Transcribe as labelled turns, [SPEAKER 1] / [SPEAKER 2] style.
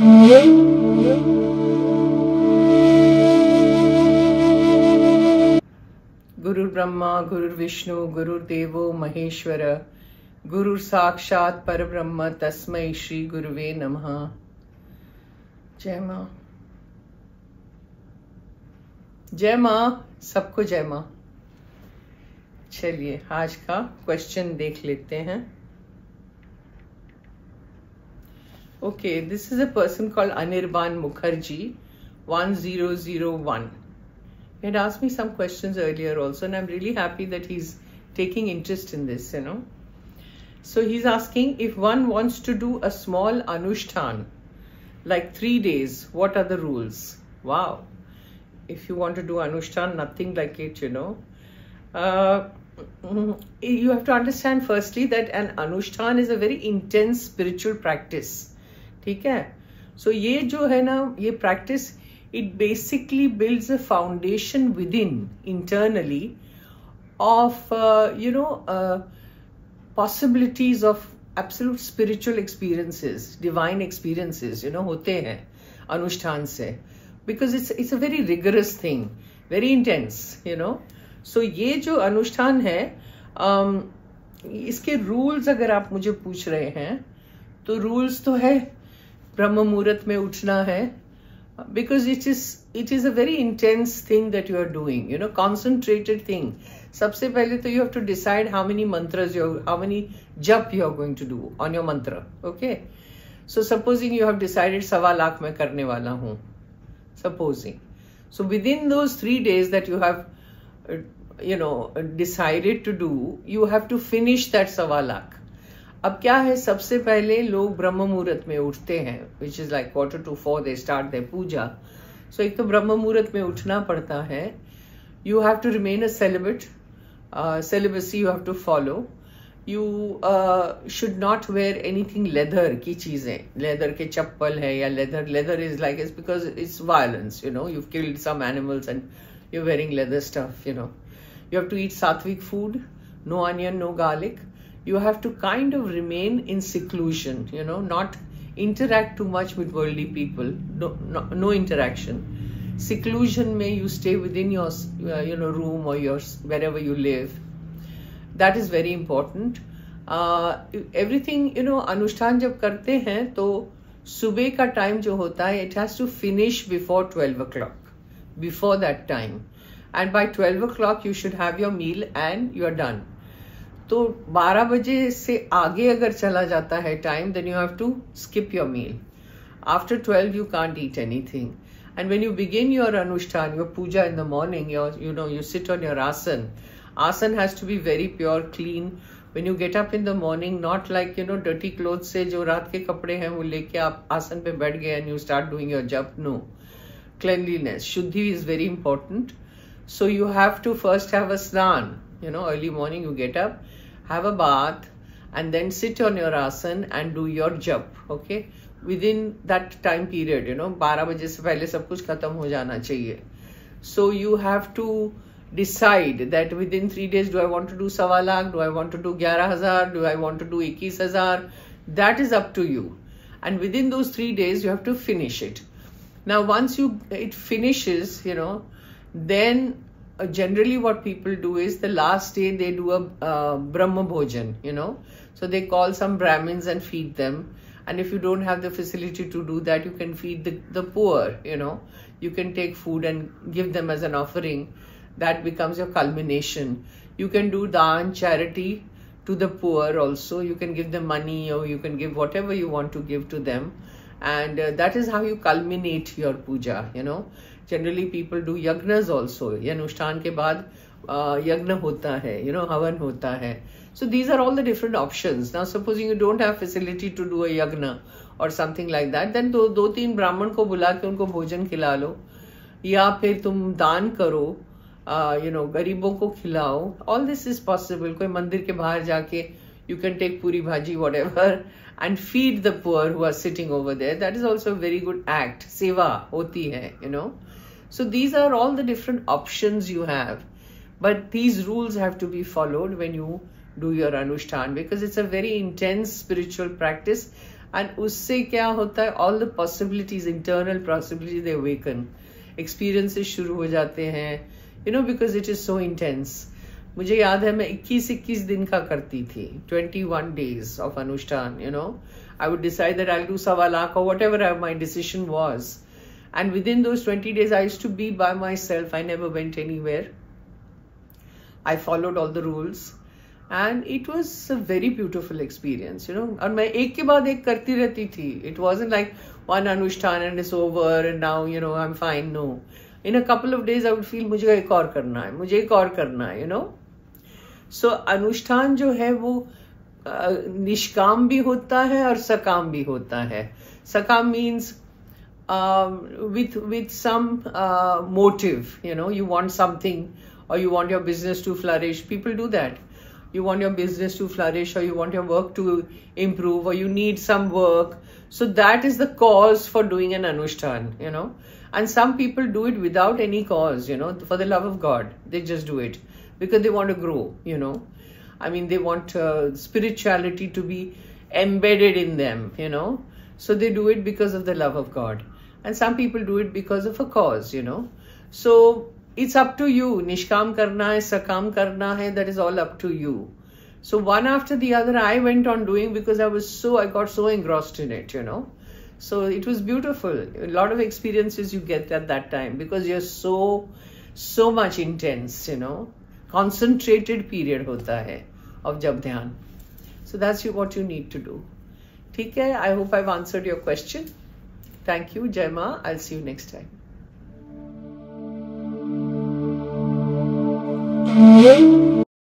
[SPEAKER 1] गुरु ब्रह्मा गुरु विष्णु गुरु देवो महेश्वर गुरु साक्षात परब्रह्म तस्मै श्री गुरुवे नमः। जय मां, जय मां, सबको जय मां। चलिए आज का क्वेश्चन देख लेते हैं। Okay, this is a person called Anirban Mukherjee 1001. He had asked me some questions earlier also, and I'm really happy that he's taking interest in this, you know. So he's asking, if one wants to do a small anushtan, like 3 days, what are the rules? Wow. If you want to do anushtan, nothing like it, you know. You have to understand firstly that an anushtan is a very intense spiritual practice. ठीक है? So ये जो है ना, ये practice, it basically builds a foundation within, internally, of possibilities of absolute spiritual experiences, divine experiences, you know, होते हैं अनुष्ठान से, because it's a very rigorous thing, very intense, you know. So ये जो अनुष्ठान है, इसके रूल्स अगर आप मुझे पूछ रहे हैं तो रूल्स तो है ब्रह्म मुहूर्त में उठना है, because it is a very intense thing that you are doing, you know, concentrated thing. सबसे पहले तो you have to decide how many mantras how many jap you are going to do on your mantra. Okay, so supposing you have decided 1.25 lakh मैं करने वाला हूँ, supposing, so within those 3 days that you have decided to do, you have to finish that 1.25 lakh. अब क्या है, सबसे पहले लोग ब्रह्म मुहूर्त में उठते हैं, which is like 3:45 they start their Puja. So एक तो ब्रह्म मुहूर्त में उठना पड़ता है. You have to remain a celibate. Celibacy you have to follow. You should not wear anything leather की चीजें, leather के चप्पल है या leather is like, it's because it's violence, you know, you've killed some animals and you're wearing leather stuff, you know. You have to eat sattvic food, no onion, no garlic. You have to kind of remain in seclusion, you know, not interact too much with worldly people, no interaction. Seclusion में you stay within your room or your wherever you live. That is very important. Everything, you know, अनुष्ठान जब करते हैं तो सुबह का time जो होता है, it has to finish before 12 o'clock, before that time, and by 12 o'clock you should have your meal and you are done. तो 12 बजे से आगे अगर चला जाता है time, then you have to skip your meal. After 12 you can't eat anything. And when you begin your anushtan, your puja in the morning, you sit on your asan. Asan has to be very pure, clean. When you get up in the morning, not like, dirty clothes से जो रात के कपड़े हैं वो लेके आप आसन पे बैठ गए and you start doing your jap. No. Cleanliness, shuddhi is very important. So you have to first have a snan. Early morning you get up, have a bath, and then sit on your asan and do your jap. Okay, within that time period, 12 बजे से पहले सब कुछ खत्म हो जाना चाहिए. So you have to decide that within 3 days, do I want to do 1.25 lakh, do I want to do 11,000, do I want to do 21,000? That is up to you. And within those 3 days, you have to finish it. Now, once it finishes, then generally what people do is the last day they do a Brahma Bhojan, So they call some Brahmins and feed them. And if you don't have the facility to do that, you can feed the poor, You can take food and give them as an offering. That becomes your culmination. You can do daan, charity to the poor also. You can give them money or you can give whatever you want to give to them. And that is how you culminate your puja, Generally people do yagnas also. Anushtan ke baad yagna hota hai, havan hota hai. So these are all the different options. Now supposing you don't have facility to do a yagna or something like that, then दो तीन ब्राह्मण को बुला के उनको भोजन खिला लो, या फिर तुम दान करो, गरीबों को खिलाओ. All this is possible. कोई मंदिर के बाहर जाके you can take puri bhaji, whatever, and feed the poor who are sitting over there. That is also a very good act. Seva hoti hai, So these are all the different options you have. But these rules have to be followed when you do your anushtan, because it's a very intense spiritual practice and उससे क्या होता है, all the possibilities, internal possibilities they awaken, experiences शुरू हो जाते हैं, you know, because it is so intense. मुझे याद है मैं 21 दिन का करती थी, 21 days of अनुष्ठान, you know. I would decide that I'll do 1.25 lakh or whatever my decision was. And within those 20 days, I used to be by myself. I never went anywhere. I followed all the rules. And it was a very beautiful experience, you know. और मैं एक के बाद एक करती रहती थी. It wasn't like one अनुष्ठान and it's over and now, you know, I'm fine. No. In a couple of days, I would feel मुझे एक और करना है, मुझे एक और करना है, you know. So अनुष्ठान जो है वो निष्काम भी होता है और सकाम भी होता है. सकाम means with some motive, you know, you want something or you want your business to flourish. People do that. You want your business to flourish or you want your work to improve or you need some work. So that is the cause for doing an anushtan, you know. And some people do it without any cause, you know, for the love of God. They just do it because they want to grow, you know. I mean, they want spirituality to be embedded in them, you know. So they do it because of the love of God. And some people do it because of a cause, you know. So it's up to you. Nishkam karna hai, sakam karna hai, that is all up to you. So one after the other, I went on doing because I got so engrossed in it, you know. So it was beautiful. A lot of experiences you get at that time because you're so much intense, you know. Concentrated period hota hai of jab dhyan. So that's what you need to do. ठीक है, I hope I've answered your question. Thank you, Jai Ma. I'll see you next time.